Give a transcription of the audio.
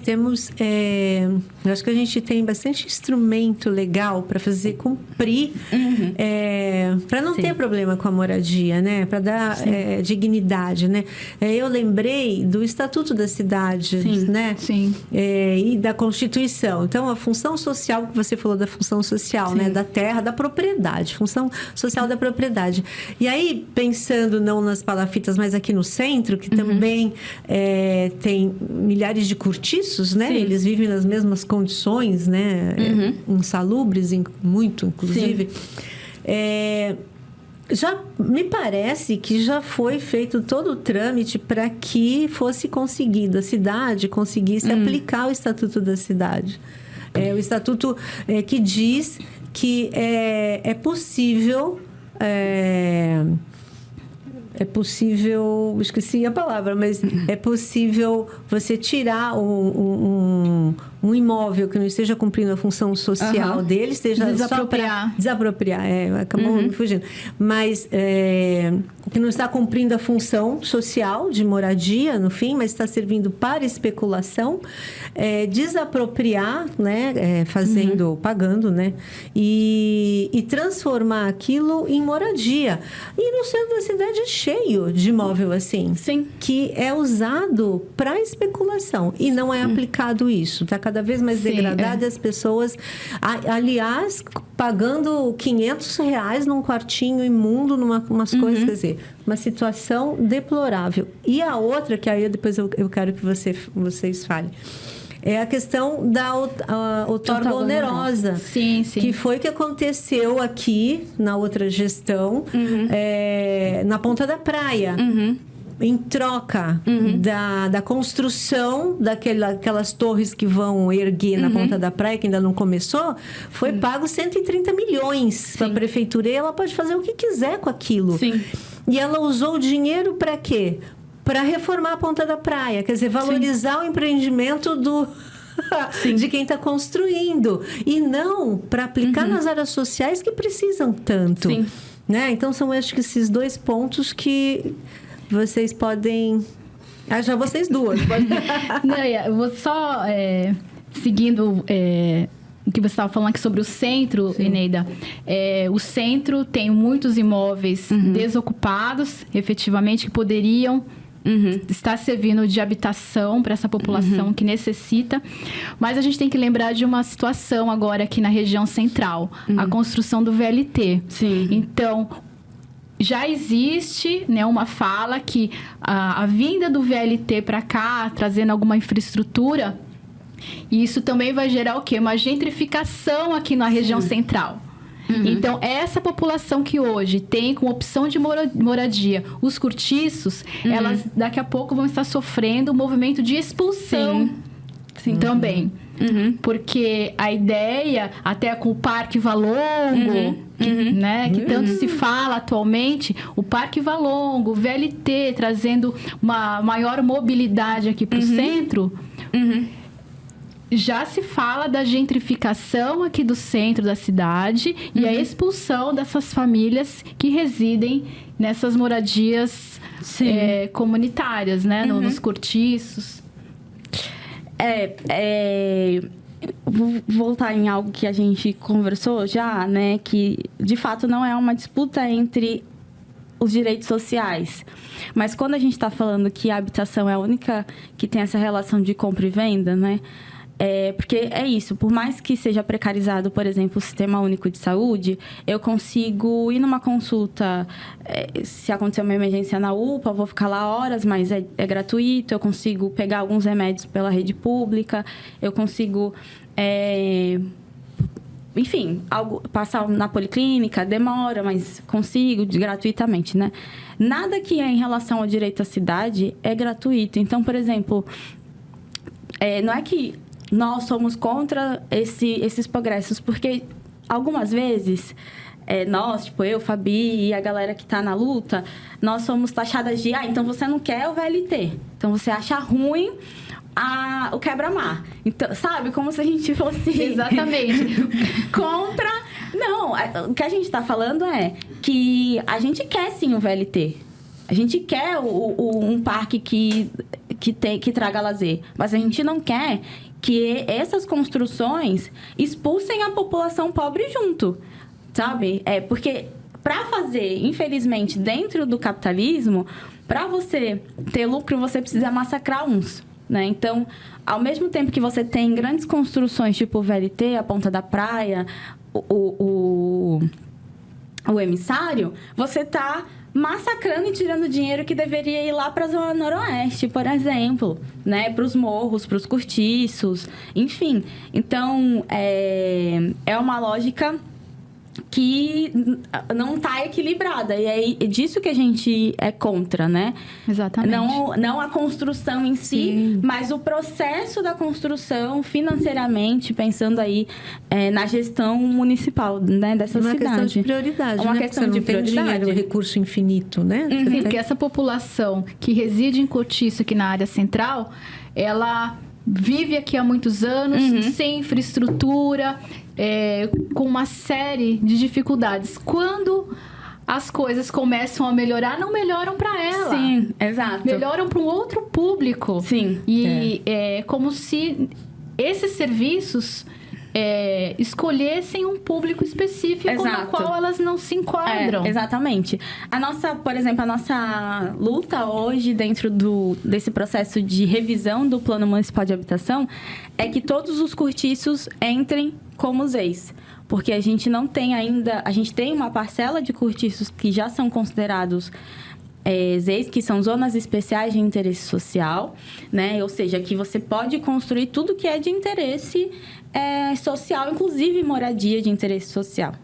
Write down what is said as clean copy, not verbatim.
eu acho que a gente tem bastante instrumento legal para fazer cumprir, para não ter problema com a moradia, né? Para dar dignidade, né? Eu lembrei do Estatuto da Cidade, né? Sim. E da Constituição. Então, a função social, que você falou da função social, né? Da terra, da propriedade, função social da propriedade. E aí, pensando não nas palafitas, mas aqui no centro, que também tem milhares de cortiços, né? Eles vivem nas mesmas condições, né? Insalubres, muito, inclusive. Já me parece que já foi feito todo o trâmite para que fosse conseguido, a cidade conseguisse aplicar o Estatuto da Cidade. O Estatuto que diz que é possível... esqueci a palavra, mas é possível você tirar um imóvel que não esteja cumprindo a função social dele, esteja desapropriar, acabou me fugindo, mas que não está cumprindo a função social de moradia, no fim, mas está servindo para especulação, desapropriar, né, pagando, né, e transformar aquilo em moradia. E no centro da cidade é cheio de imóvel assim, que é usado para especulação e não é aplicado isso. Está cada vez mais degradado e as pessoas, aliás, pagando R$500 num quartinho imundo, umas coisas, quer dizer, uma situação deplorável. E a outra, que aí depois eu quero que vocês falem, é a questão da outorga onerosa. Sim. Que foi o que aconteceu aqui na outra gestão, na Ponta da Praia. Em troca da construção daquelas torres que vão erguer na Ponta da Praia, que ainda não começou, foi pago 130 milhões para a prefeitura. E ela pode fazer o que quiser com aquilo. E ela usou o dinheiro para quê? Para reformar a Ponta da Praia. Quer dizer, valorizar o empreendimento de quem está construindo. E não para aplicar nas áreas sociais que precisam tanto. Né? Então, são acho que esses dois pontos que vocês podem... já vocês duas. Não, eu vou só... seguindo... o que você estava falando aqui sobre o centro, Eneida. O centro tem muitos imóveis desocupados, efetivamente, que poderiam estar servindo de habitação para essa população que necessita. Mas a gente tem que lembrar de uma situação agora aqui na região central. A construção do VLT. Então, já existe, né, uma fala que a vinda do VLT para cá, trazendo alguma infraestrutura... E isso também vai gerar o quê? Uma gentrificação aqui na região central. Então, essa população que hoje tem como opção de moradia os cortiços, elas daqui a pouco vão estar sofrendo um movimento de expulsão também. Porque a ideia, até com o Parque Valongo, né, que tanto se fala atualmente, o Parque Valongo, o VLT, trazendo uma maior mobilidade aqui para o centro... Já se fala da gentrificação aqui do centro da cidade e a expulsão dessas famílias que residem nessas moradias comunitárias, né? Nos cortiços. Vou voltar em algo que a gente conversou já, né? Que, de fato, não é uma disputa entre os direitos sociais. Mas quando a gente está falando que a habitação é a única que tem essa relação de compra e venda, né? Porque é isso, por mais que seja precarizado, por exemplo, o Sistema Único de Saúde, eu consigo ir numa consulta, se acontecer uma emergência na UPA, eu vou ficar lá horas, mas é gratuito, eu consigo pegar alguns remédios pela rede pública, eu consigo, enfim, passar na policlínica, demora, mas consigo gratuitamente, né? Nada que é em relação ao direito à cidade é gratuito. Então, por exemplo, não é que nós somos contra esses progressos, porque algumas vezes nós, tipo eu, Fabi e a galera que está na luta, nós somos taxadas de, então você não quer o VLT, então você acha ruim o quebra-mar. Então, sabe? Como se a gente fosse... Exatamente. contra... Não, o que a gente está falando é que a gente quer sim o VLT. A gente quer um parque que traga lazer, mas a gente não quer que essas construções expulsem a população pobre junto, sabe? Porque para fazer, infelizmente, dentro do capitalismo, para você ter lucro, você precisa massacrar uns, né? Então, ao mesmo tempo que você tem grandes construções tipo o VLT, a Ponta da Praia, o Emissário, você está massacrando e tirando dinheiro que deveria ir lá para a Zona Noroeste, por exemplo, né? Para os morros, para os cortiços, enfim. Então, é uma lógica que não está equilibrada. E é disso que a gente é contra, né? Exatamente. Não a construção em si, Sim. mas o processo da construção financeiramente, pensando aí na gestão municipal, né, dessa cidade. Uma questão de prioridade, Uma né? questão Porque de você não tem prioridade. dinheiro, recurso infinito, né? Você Sim, tem- porque essa população que reside em Cortiço, aqui na área central, ela vive aqui há muitos anos, sem infraestrutura, com uma série de dificuldades. Quando as coisas começam a melhorar, não melhoram para ela. Sim, exato. Melhoram para um outro público. Sim. E é como se esses serviços escolhessem um público específico no Exato. qual elas não se enquadram. Exatamente. Por exemplo, a nossa luta hoje dentro desse processo de revisão do Plano Municipal de Habitação é que todos os cortiços entrem como ZEIs. Porque a gente não tem ainda... A gente tem uma parcela de cortiços que já são considerados ZEIs, que são zonas especiais de interesse social, né? Ou seja, que você pode construir tudo que é de interesse social, inclusive moradia de interesse social.